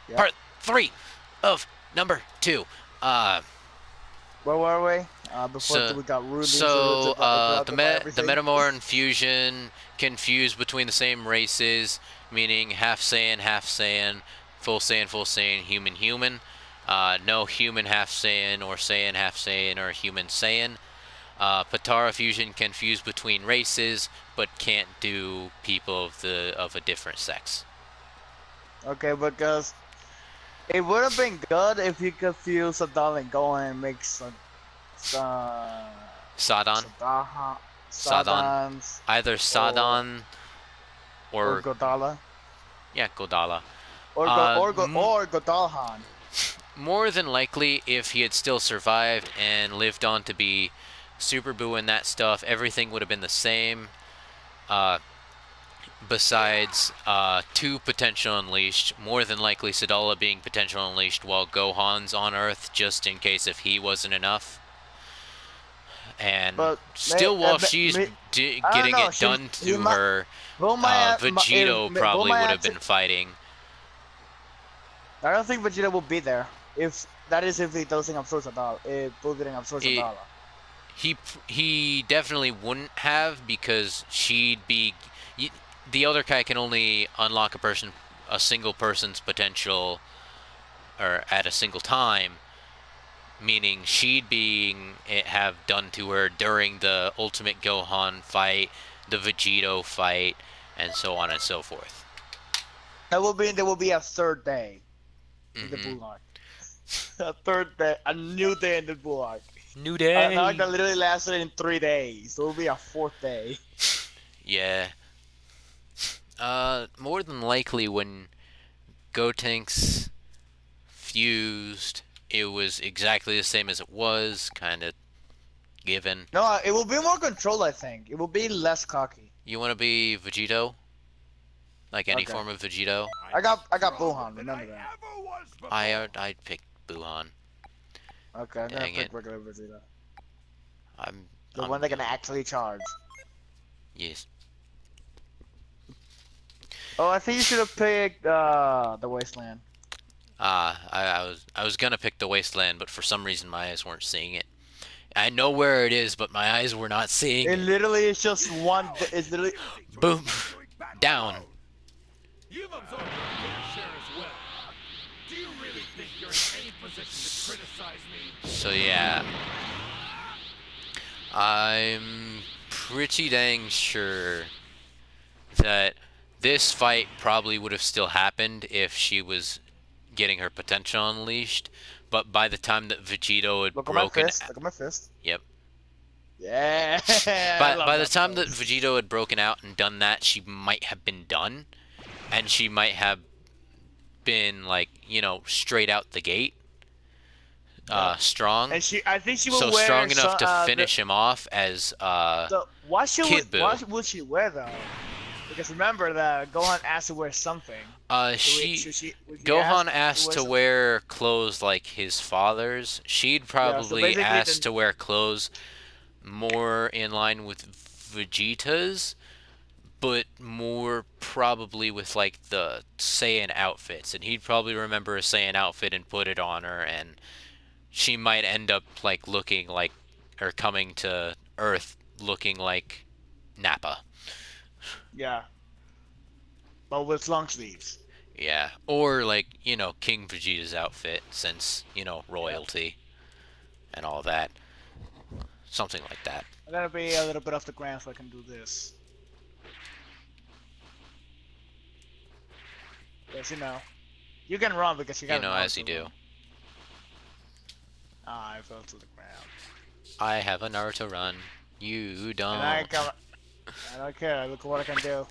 Yep. Part 3 of number 2. Where were we? Before So, we got rudely so interrupted by the everything. Metamorph fusion confused between the same races, meaning half Saiyan, full Saiyan, human, human. No human half Saiyan, or Saiyan half Saiyan, or human Saiyan. Patara fusion can fuse between races, but can't do people of a different sex. Okay, because it would have been good if you could fuse Sadal and Gohan and make some Sadon. Sadans Either Sadon or or Godala Godala. or Godalhan. More than likely, if he had still survived and lived on to be Super Buu and that stuff, everything would have been the same. Besides 2 potential unleashed, more than likely Sadala being potential unleashed while Gohan's on Earth, just in case if he wasn't enough. And But still, while she's getting it done to her, Vegito probably would have been fighting. I don't think Vegeta will be there if he doesn't absorb Sadala. If Buu didn't absorb Sadala. He definitely wouldn't have, because she'd be. The Elder Kai can only unlock a single person's potential, or at a single time, meaning she'd have done to her during the Ultimate Gohan fight, the Vegito fight, and so on and so forth. There will be a third day in the Buu arc. A third day, a new day in the Buu arc. New day. An arc that literally lasted in 3 days. So it will be a 4th day. Yeah. More than likely, when Gotenks fused, it was exactly the same as it was, kind of given. No, it will be more controlled, I think. It will be less cocky. You want to be Vegito? Like any form of Vegito? I got Buhan, remember that. I'd pick Buhan. Okay, I'm gonna pick regular Vegeta. I'm one that can actually charge. Yes. Oh, I think you should have picked the Wasteland. I was gonna pick the Wasteland, but for some reason my eyes weren't seeing it. I know where it is, but my eyes were not seeing it. It literally is just one. It's literally boom, down. You've absorbed your share as well. Do you really think you're in any position to criticize me? So yeah, I'm pretty dang sure that this fight probably would have still happened if she was getting her potential unleashed, but by the time that Vegito had broken... Look at my fist. Yep. Yeah. By the time that Vegito had broken out and done that, she might have been done, and she might have been, like, you know, straight out the gate. Strong. And I think she will so wear strong enough to finish him off as Kid Buu. What would she wear though? Because remember that Gohan asked to wear something. Gohan asked to wear clothes like his father's. She'd probably ask to wear clothes more in line with Vegeta's, but more probably with like the Saiyan outfits, and he'd probably remember a Saiyan outfit and put it on her, and she might end up like looking like, or coming to Earth looking like Nappa. Yeah. But with long sleeves. Yeah, or like, you know, King Vegeta's outfit, since, you know, royalty and all that. Something like that. I gotta be a little bit off the ground so I can do this. Yes, you know. You can run because you got. You know, as you do. Ah, I fell to the ground. I have a Naruto run. You don't. And I don't care. Look at what I can do.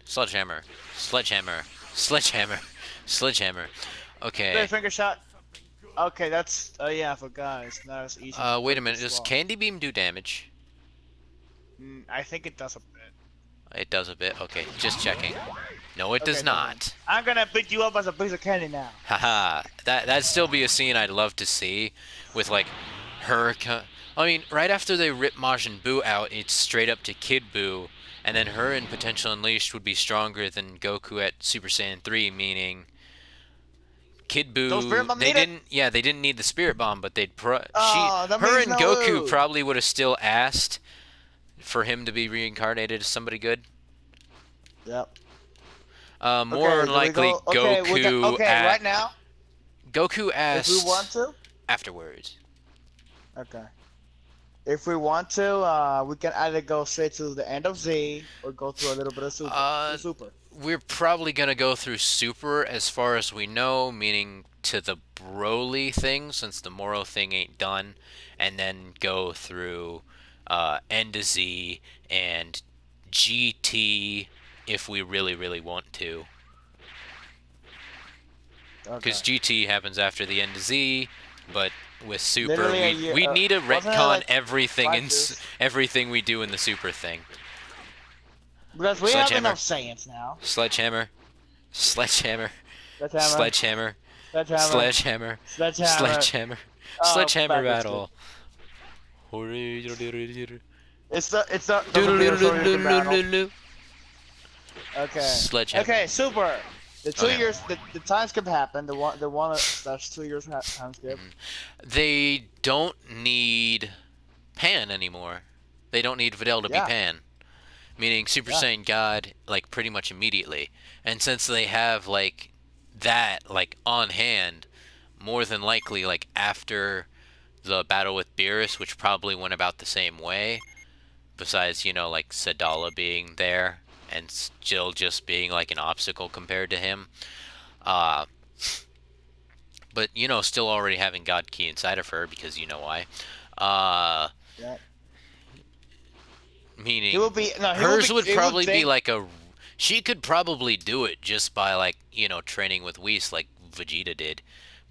Sledgehammer. Sledgehammer. Sledgehammer. Sledgehammer. Okay. Finger shot. Okay, that's. Oh yeah, I forgot. It's not as easy. Wait a minute. Does Candy Beam do damage? I think it does a bit. It does a bit. Okay, just checking. No, it does not. I'm gonna pick you up as a piece of candy now. Haha. That'd still be a scene I'd love to see, with like her. I mean, right after they rip Majin Buu out, it's straight up to Kid Buu, and then her in Potential Unleashed would be stronger than Goku at Super Saiyan 3, meaning Kid Those Buu, Spirit Bomb they needed? didn't need the Spirit Bomb, but That her means and no Goku Woo. probably would have still asked for him to be reincarnated as somebody good. Yep. More than do we likely go? Okay, right now, Goku if we want asked to. afterwards. Okay. If we want to, we can either go straight to the end of Z or go through a little bit of Super. We're probably gonna go through Super as far as we know, meaning to the Broly thing, since the Moro thing ain't done, and then go through End to Z and GT if we really, really want to. Because Okay. GT happens after the End to Z, but with Super, Literally a year. we need to Wasn't it retcon like everything 5 years? everything we do in the Super thing. Because we have Sledgehammer. enough Saiyans now. Sledgehammer. Sledgehammer. Sledgehammer. Sledgehammer. Sledgehammer. Sledgehammer. Sledgehammer. Oh, Sledgehammer back battle. It's the Beerus battle. Okay. Sledgehammer. Okay, Super. The 2 Okay. years, the time skip happened. The one that's 2 years time skip. They don't need Pan anymore. They don't need Videl to be Pan. Meaning Super Saiyan God, like, pretty much immediately. And since they have, like, that, like, on hand, more than likely, like, after the battle with Beerus, which probably went about the same way, besides, you know, like, Sadala being there, and still just being, like, an obstacle compared to him. But, you know, still already having God Ki inside of her, because you know why. Meaning, hers would probably be like a... She could probably do it just by, like, you know, training with Whis like Vegeta did.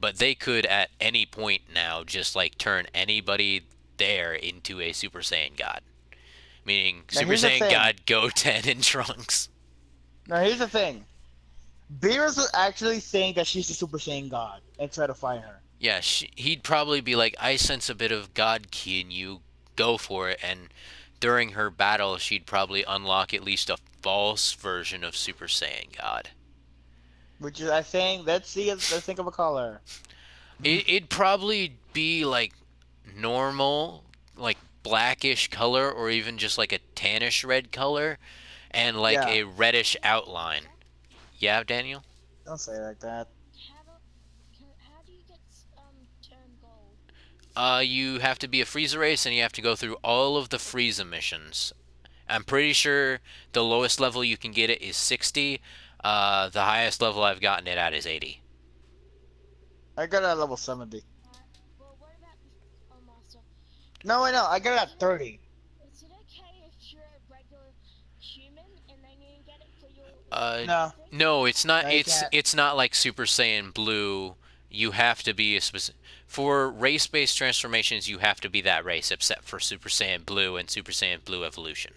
But they could, at any point now, just, like, turn anybody there into a Super Saiyan God. Meaning, Super Saiyan God, Goten, and Trunks. Now, here's the thing. Beerus would actually think that she's the Super Saiyan God and try to fight her. Yeah, he'd probably be like, I sense a bit of God Ki in you, go for it, and... During her battle, she'd probably unlock at least a false version of Super Saiyan God. Which is, I think, let's think of a color. It'd probably be, like, normal, like, blackish color, or even just, like, a tannish red color, and, like, a reddish outline. Yeah, Daniel? Don't say it like that. How do you get turned gold? You have to be a Frieza race, and you have to go through all of the Frieza missions. I'm pretty sure the lowest level you can get it is 60. The highest level I've gotten it at is 80. I got it at level 70. Well, what about Master? No, I know. I got it at 30. Is it okay if you're a regular human and then you get it for your... No, it's not. No, it's not like Super Saiyan Blue. You have to be a specific... For race-based transformations, you have to be that race, except for Super Saiyan Blue and Super Saiyan Blue Evolution.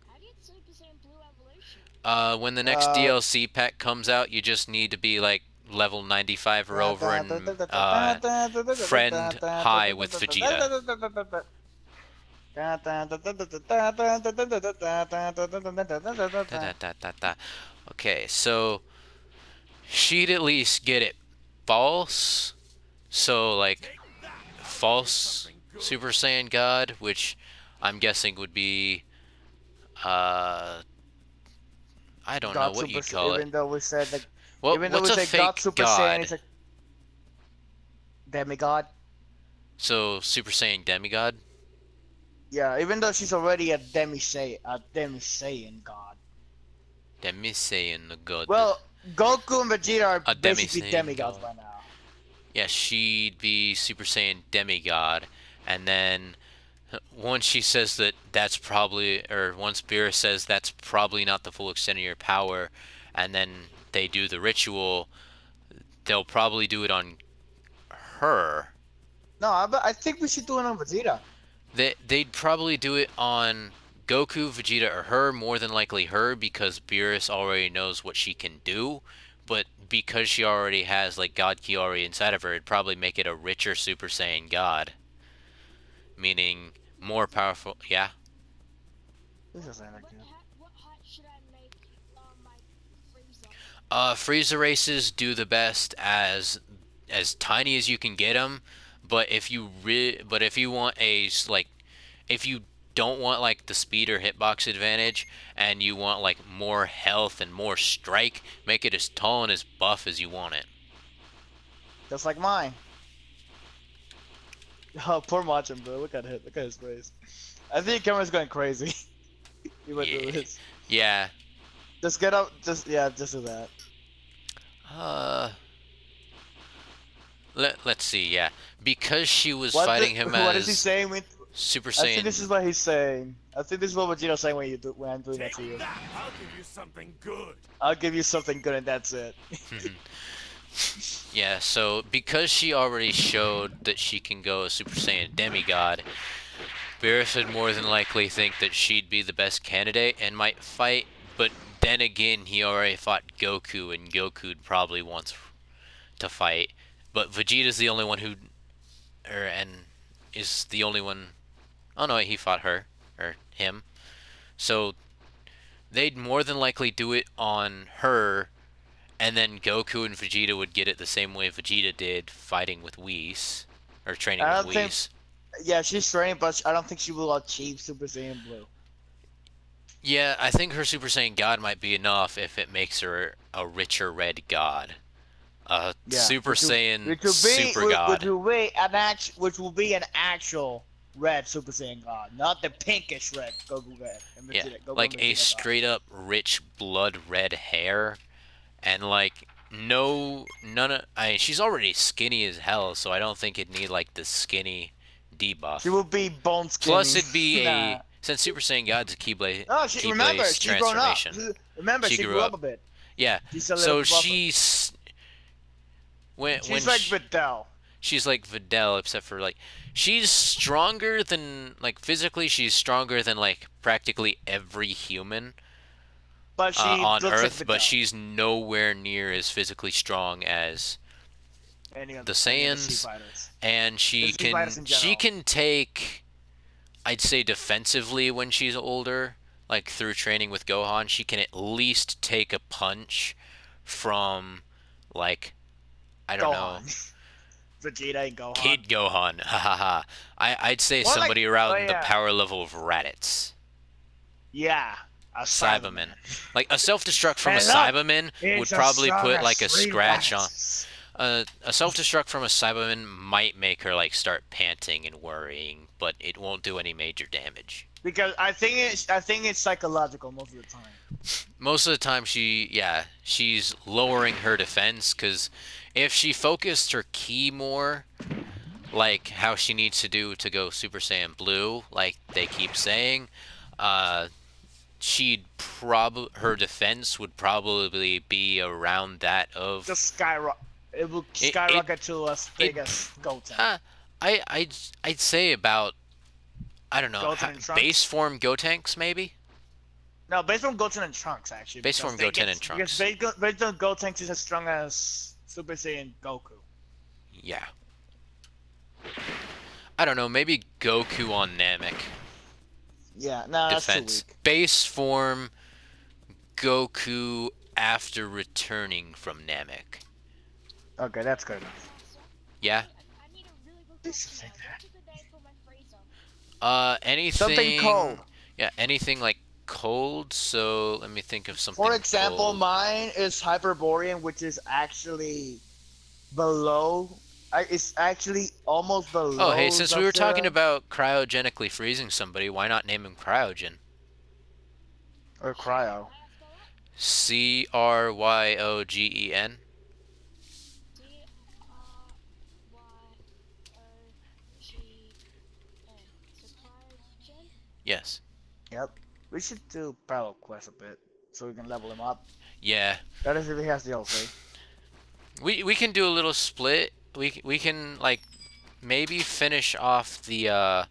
How do you get Super Saiyan Blue Evolution? When the next DLC pack comes out, you just need to be, like, level 95 or over and friend high with Vegeta. Okay, so she'd at least get it false. So, like, false Super Saiyan God, which I'm guessing would be, I don't know what you'd call it. Even though we said, like, What's a fake God Super Saiyan, it's like demigod. So, Super Saiyan Demigod? Yeah, even though she's already a Demi Saiyan God. Demi Saiyan the God. Well, Goku and Vegeta are A basically Demi-Saiyan demigods God. by now. Yeah, she'd be Super Saiyan Demigod, and then once she says that's probably, or once Beerus says that's probably not the full extent of your power, and then they do the ritual, they'll probably do it on her. No, I think we should do it on Vegeta. They'd probably do it on Goku, Vegeta, or her, more than likely her, because Beerus already knows what she can do, but because she already has, like, God Ki already inside of her, it'd probably make it a richer Super Saiyan God. Meaning, more powerful. Yeah. This is Anakin. What hat should I make my Frieza? Frieza races do the best as tiny as you can get them, but if you want if you don't want like the speed or hitbox advantage and you want like more health and more strike, make it as tall and as buff as you want it. Just like mine. Oh, poor Machin, bro. Look at his face. I think camera's going crazy. You went through this. Yeah. Just get up. Just do that. Let's see. Yeah, because she was fighting him as. What is he saying with Super Saiyan? I think this is what he's saying. I think this is what Vegeta's saying when I'm doing that to you. I'll give you something good. I'll give you something good and that's it. Yeah, so because she already showed that she can go a Super Saiyan demigod, Beerus would more than likely think that she'd be the best candidate and might fight, but then again, he already fought Goku, and Goku probably wants to fight. But Vegeta's the only one who... is the only one... Oh no, he fought her. Or him. So, they'd more than likely do it on her, and then Goku and Vegeta would get it the same way Vegeta did, fighting with Whis. Or training with Whis. Yeah, she's training, but I don't think she will achieve Super Saiyan Blue. Yeah, I think her Super Saiyan God might be enough if it makes her a richer red god. Super Saiyan Super God. Which will be an actual red Super Saiyan God, not the pinkish red Goku red. Yeah, like a straight up rich blood red hair, and like she's already skinny as hell, so I don't think it'd need like the skinny debuff. She will be bone skinny. Plus, it'd be since Super Saiyan God's a Keyblade. No, she's grown up. Remember, she grew up a bit. Yeah, so she's she's like Videl. She's like Videl, except for like she's stronger than physically. She's stronger than like practically every human but she on Earth, like but she's nowhere near as physically strong as the Saiyans, and she can take, I'd say defensively when she's older, like through training with Gohan, she can at least take a punch from like I don't know. Vegeta and Gohan. Kid Gohan, hahaha. I'd say More somebody around the power level of Raditz. Yeah. A Cyberman. Like a self-destruct from a Cyberman would probably put like a scratch on. A self-destruct from a Cyberman might make her like start panting and worrying, but it won't do any major damage. Because I think it's psychological most of the time. Most of the time she's lowering her defense, because if she focused her ki more, like how she needs to do to go Super Saiyan Blue, like they keep saying, her defense would probably be around that of the skyrocket. It will skyrocket to as big as Goten. I'd say about, I don't know, base form Gotenks maybe. No, base form Goten and Trunks actually. Base form Goten and Trunks. Because base form Gotenks is as strong as Super Saiyan Goku. Yeah. I don't know, maybe Goku on Namek. Yeah, no, that's too weak. Base form Goku after returning from Namek. Okay, that's good enough. Yeah? I need a really good question. What's a good day for my Frieza? Anything... Something cold. Yeah, anything like cold, so let me think of something For example, cold. Mine is Hyperborean, which is actually below... It's actually almost below... Oh, hey, since we were talking about cryogenically freezing somebody, why not name him Cryogen? Or Cryo. Cryogen? Yes. Yep. We should do Parallel Quest a bit, so we can level him up. Yeah. That is if he has DLC. We can do a little split. We can like maybe finish off the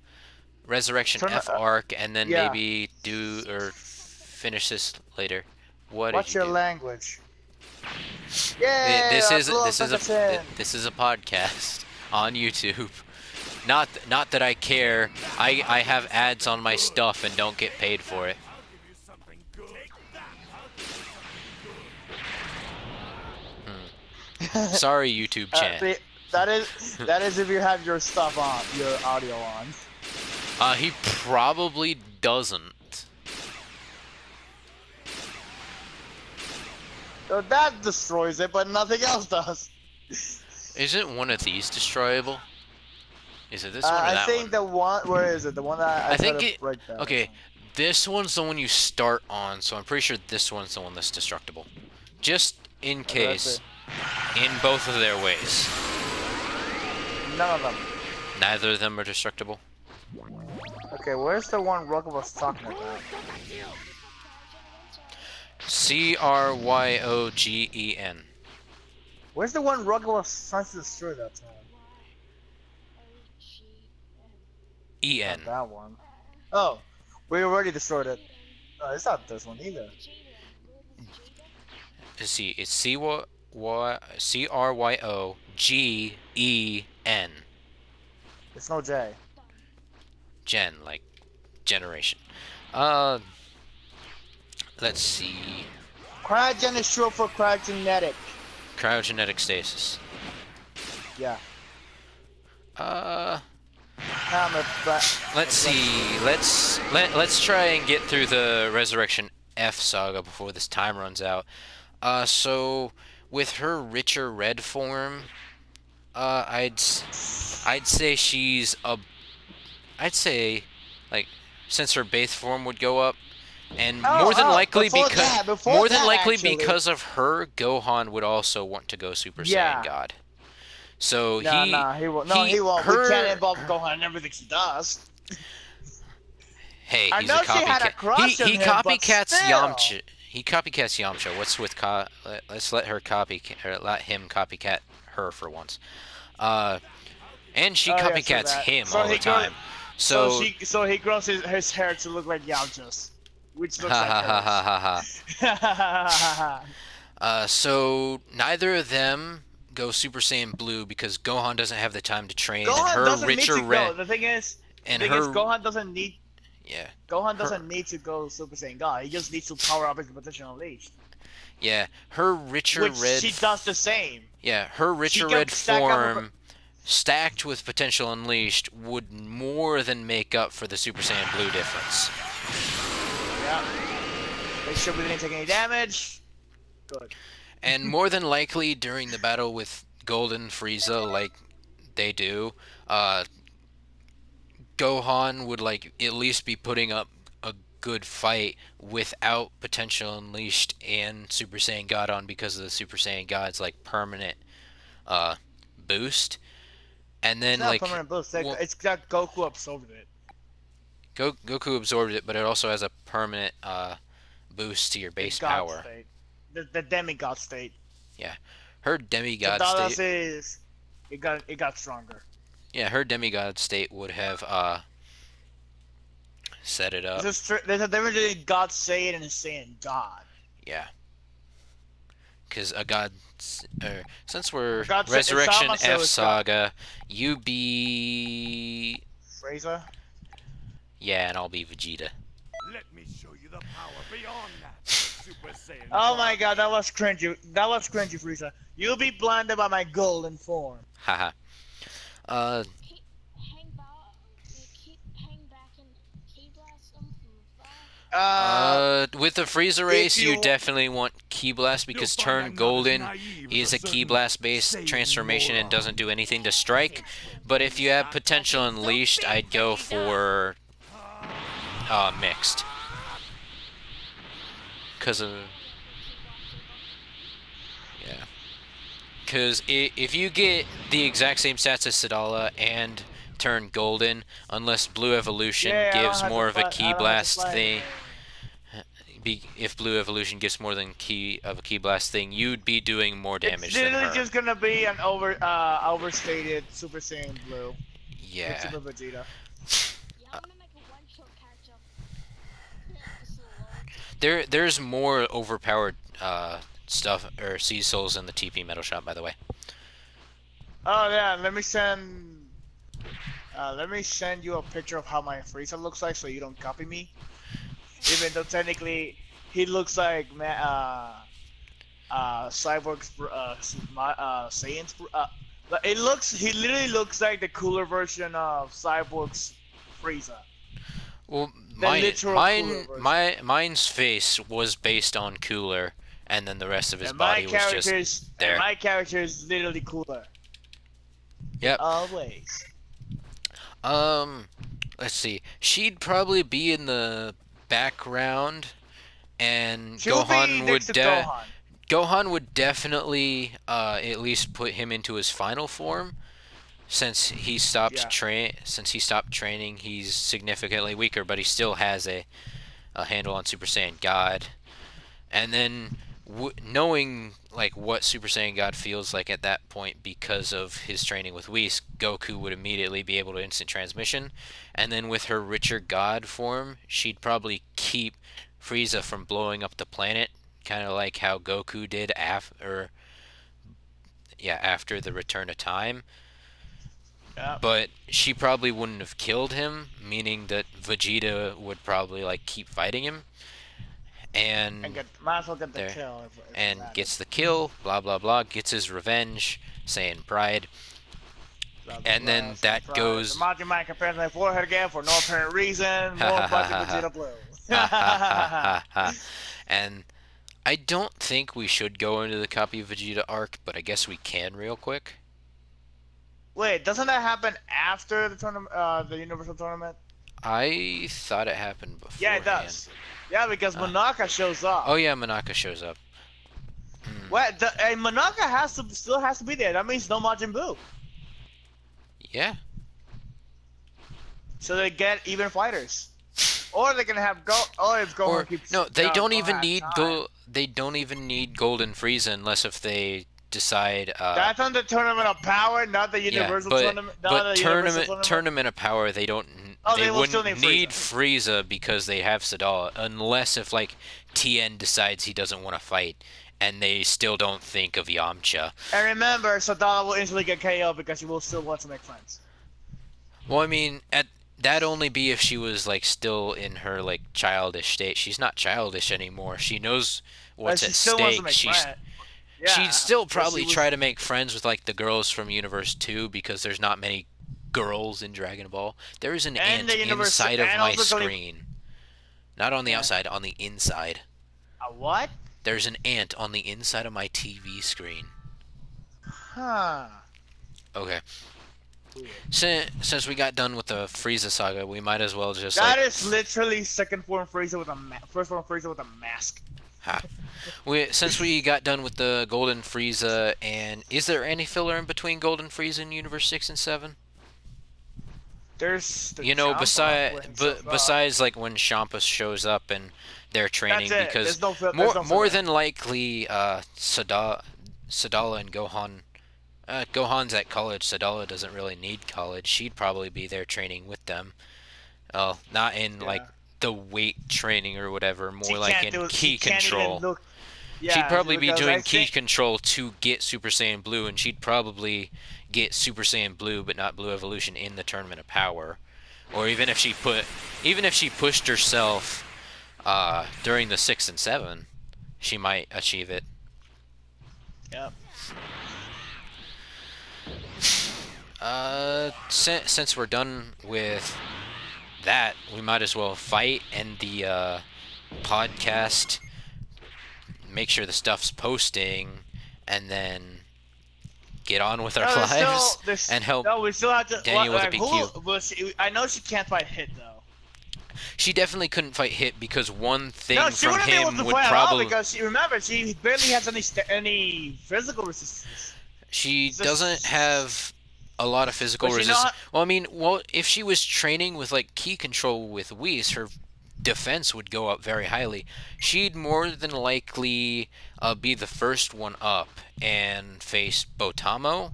Resurrection F arc and then maybe do or finish this later. What's your language? Yeah, this is a podcast on YouTube. Not that I care. I have ads on my stuff and don't get paid for it. Sorry, YouTube chat. See, that is if you have your stuff on, your audio on. He probably doesn't. So that destroys it, but nothing else does. Isn't one of these destroyable? Is it this one or that I think one? the one. Where is it? The one that I think tried to it. break down. Okay, this one's the one you start on, so I'm pretty sure this one's the one that's destructible. Just in case, in both of their ways. None of them. Neither of them are destructible. Okay, where's the one Rock was talking about? Cryogen. Where's the one Rock was trying to destroy that time? En. Not that one. Oh, we already destroyed it. It's not this one either. Let's see, it's Cryogen. It's no J. Gen, like generation. Let's see. Cryogen is short for cryogenetic. Cryogenic stasis. Yeah. Let's see. Let's try and get through the Resurrection F saga before this time runs out. So with her richer red form, I'd say she's I'd say, like, since her base form would go up, and more than likely because of her, Gohan would also want to go Super Saiyan God. So he won't. He won't. We can't involve Gohan in everything he does. Hey, he's I know a copycat. She had a crush on he him, copycats but Yamcha. He copycats Yamcha. What's with let's let her let him copycat her for once. And she copycats him all the time. So he grows his hair to look like Yamcha's, which looks like hers. So neither of them go Super Saiyan Blue because Gohan doesn't have the time to train. Gohan and her doesn't richer need to red. go. The thing is, Gohan doesn't need. Yeah. Gohan doesn't need to go Super Saiyan God. He just needs to power up his potential unleashed. Yeah, her richer red. She does the same. Yeah, her richer red form, stacked with potential unleashed, would more than make up for the Super Saiyan Blue difference. Yeah. Make sure we didn't take any damage. Good. And more than likely during the battle with Golden Frieza, like they do, Gohan would like at least be putting up a good fight without potential unleashed and Super Saiyan God on because of the Super Saiyan God's like permanent boost. And then it's not permanent boost. It's got Goku absorbed it. Goku absorbed it, but it also has a permanent boost to your base power. State. The demigod state. Yeah, her demigod state. Is it got stronger. Yeah, her demigod state would have set it up. There's a difference between God Saiyan and Saiyan God. Yeah. Because a god, since we're God Resurrection F saga, you be Frieza. Yeah, and I'll be Vegeta. Let me show you the power beyond that. Super Saiyan. Oh my God, that was cringy. That was cringy, Frieza. You'll be blinded by my golden form. Haha. Hang back and key blast them. With the Frieza race, you definitely want Ki Blast because Turn Golden is a Ki Blast based transformation and doesn't do anything to strike. But if you have potential unleashed, I'd go for mixed. Because of Because if you get the exact same stats as Sadala and Turn Golden, unless Blue Evolution gives more of a Ki Blast thing, if Blue Evolution gives more than a Ki Blast thing, you'd be doing more damage than her. It's literally just gonna be an overstated Super Saiyan Blue. Yeah. Super Vegeta. There's more overpowered stuff or Sea Souls in the TP Metal Shop, by the way. Oh yeah, let me send Let me send you a picture of how my Frieza looks like, so you don't copy me. Even though technically he looks like Cyborg's Saiyan's. He literally looks like the cooler version of Cyborg's Frieza. Well, The literal cooler version. mine's face was based on Cooler, and then the rest of his And my body was just character's there. and my character is literally cooler. Yep. Always. Let's see. She'd probably be in the background, and She'll be Gohan would next to Gohan. Gohan would definitely at least put him into his final form. Since he stopped training, he's significantly weaker, but he still has a handle on Super Saiyan God. And then knowing like what Super Saiyan God feels like at that point because of his training with Whis, Goku would immediately be able to instant transmission. And then with her richer God form, she'd probably keep Frieza from blowing up the planet, kind of like how Goku did after the Return of Time. But she probably wouldn't have killed him, meaning that Vegeta would probably like keep fighting him, and might as well get the kill. And gets the kill, blah blah blah, gets his revenge, Saiyan Pride, and then that goes. The Majin Man compares my forehead again for no apparent reason. More fucking Vegeta blue. And I don't think we should go into the Copy of Vegeta arc, but I guess we can real quick. Wait, doesn't that happen after the tournament, the Universal Tournament? I thought it happened before. Yeah, it does. Yeah, because Monaka shows up. Oh yeah, Monaka shows up. What? And Monaka still has to be there. That means no Majin Buu. Yeah. So they get even fighters, or they can have or if Gohan keeps. No, they don't even need They don't even need Golden Frieza unless if they decide. That's on the Tournament of Power, not the Universal Tournament. But Tournament of Power, they don't. They wouldn't need Frieza because they have Sadala, unless if like Tien decides he doesn't want to fight, and they still don't think of Yamcha. And remember, Sadala will instantly get KO because he will still want to make friends. Well, I mean, that'd only be if she was like still in her like childish state. She's not childish anymore. She knows what's at stake. She'd still probably try to make friends with like the girls from Universe 2 because there's not many girls in Dragon Ball. There is an ant inside of my screen. Not on the outside, on the inside. A what? There's an ant on the inside of my TV screen. Huh. Okay. Since we got done with the Frieza saga, we might as well just That is literally second form Frieza with first form Frieza with a mask. Since we got done with the Golden Frieza, and is there any filler in between Golden Frieza and Universe 6 and 7? There's besides like when Champa shows up and they're training, because more than likely Sadala and Gohan. Gohan's at college. Sadala doesn't really need college. She'd probably be there training with them. Not in like the weight training or whatever, more like in ki control. She'd probably be doing ki control to get Super Saiyan Blue, and she'd probably get Super Saiyan Blue, but not Blue Evolution in the Tournament of Power. Or even if she pushed herself during the 6 and 7, she might achieve it. Yep. Since we're done with that, we might as well fight and the podcast, make sure the stuff's posting, and then get on with our lives and help we still have to, Daniel with a PQ. I know she can't fight Hit though. She definitely couldn't fight Hit because one thing she from wouldn't be able him to would fight probably. Because she barely has any physical resistance. She doesn't have a lot of physical resistance. If she was training with like ki control with Whis, her defense would go up very highly. She'd more than likely be the first one up and face Botamo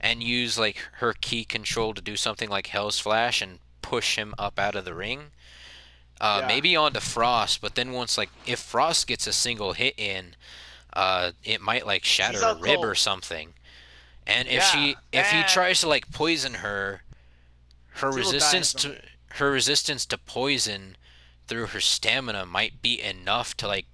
and use like her ki control to do something like Hell's Flash and push him up out of the ring. Maybe onto Frost, but then if Frost gets a single hit in, it might like shatter a rib or something. And if he tries to like poison her her resistance to poison through her stamina might be enough to like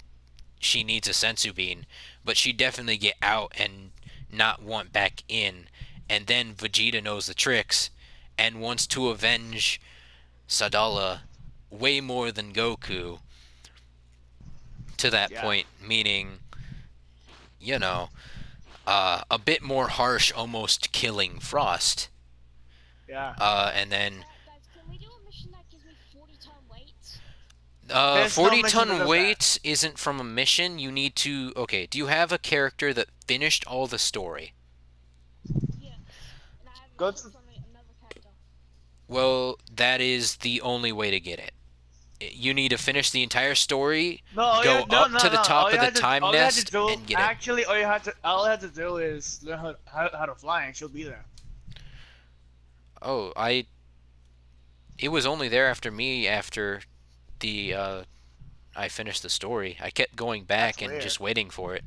she needs a sensu bean, but she'd definitely get out and not want back in. And then Vegeta knows the tricks and wants to avenge Sadala way more than Goku to that point, meaning, you know, a bit more harsh, almost killing Frost. Yeah. And then Guys, can we do a mission that gives me 40-ton weights? 40-ton weight isn't from a mission. You need to... Okay, do you have a character that finished all the story? Yes. And I have Go it to- from another character. Well, that is the only way to get it. You need to finish the entire story, go up to the top of the time nest, and get it. Actually, all you had to do is learn how to fly, and she'll be there. Oh, it was only there after the I finished the story. I kept going back and just waiting for it.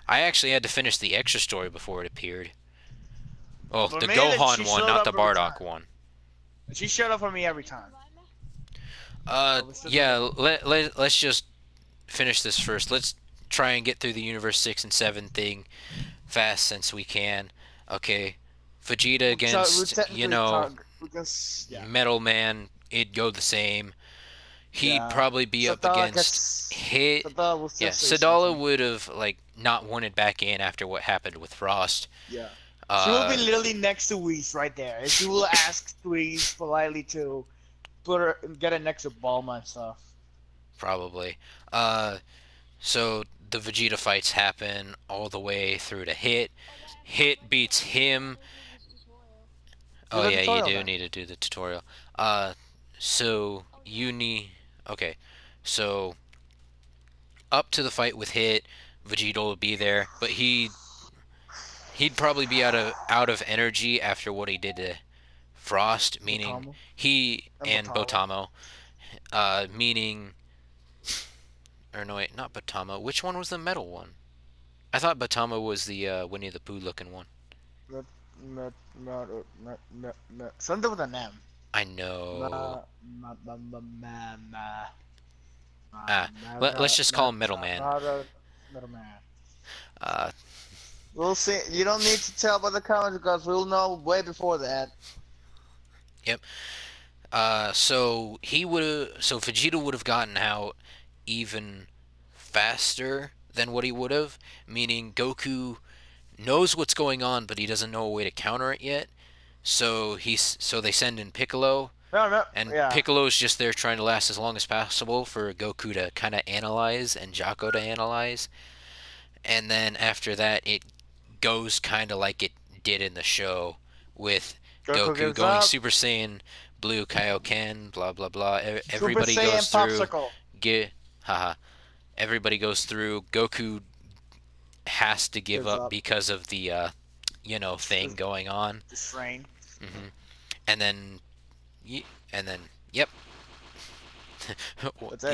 I actually had to finish the extra story before it appeared. Oh, For the me, Gohan she one, showed not the up every Bardock time. one. She showed up for me every time. Yeah, let's just finish this first. Let's try and get through the Universe 6 and 7 thing fast since we can. Okay, Vegeta against, Metal Man, it'd go the same. He'd probably be up against Hit. Yeah, Sadala would have, like, not wanted back in after what happened with Frost. Yeah. She will be literally next to Whis right there. She will ask Whis politely to get it next to Bulma and stuff. Probably. So the Vegeta fights happen all the way through to Hit. Hit beats him. Oh yeah, you do need to do the tutorial. So you need... Okay, so up to the fight with Hit, Vegeta will be there, but he'd probably be out of energy after what he did to Frost, meaning Botamo, meaning, or no wait, not Botamo. Which one was the metal one? I thought Botamo was the Winnie the Pooh looking one. Something with an M. I know. Let's just call him Metal Man. Metal Man. We'll see. You don't need to tell by the comments because we'll know way before that. Yep. So Vegeta would have gotten out even faster than what he would have, meaning Goku knows what's going on, but he doesn't know a way to counter it yet. So they send in Piccolo, and Piccolo's just there trying to last as long as possible for Goku to kind of analyze and Jaco to analyze. And then after that, it goes kind of like it did in the show with Goku going Super Saiyan Blue Kaioken, blah blah blah. Everybody goes through. Everybody goes through. Goku has to give up because of the thing going on. The strain. And then, yep.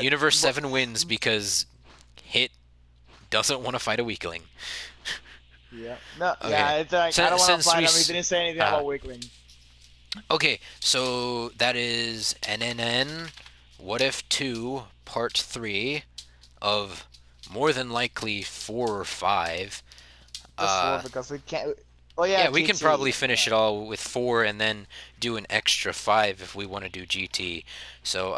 Universe 7 wins because Hit doesn't want to fight a weakling. Yeah. No. Okay. Yeah. It's like I don't want to fight him. He didn't say anything about weakling. Okay, so that is NNN What If 2 Part 3 of more than likely 4 or 5. Because we can't. Oh yeah. We GT. can probably finish it all with 4 and then do an extra 5 if we want to do GT. So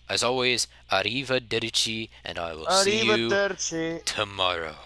as always, arrivederci, and I will see you tomorrow.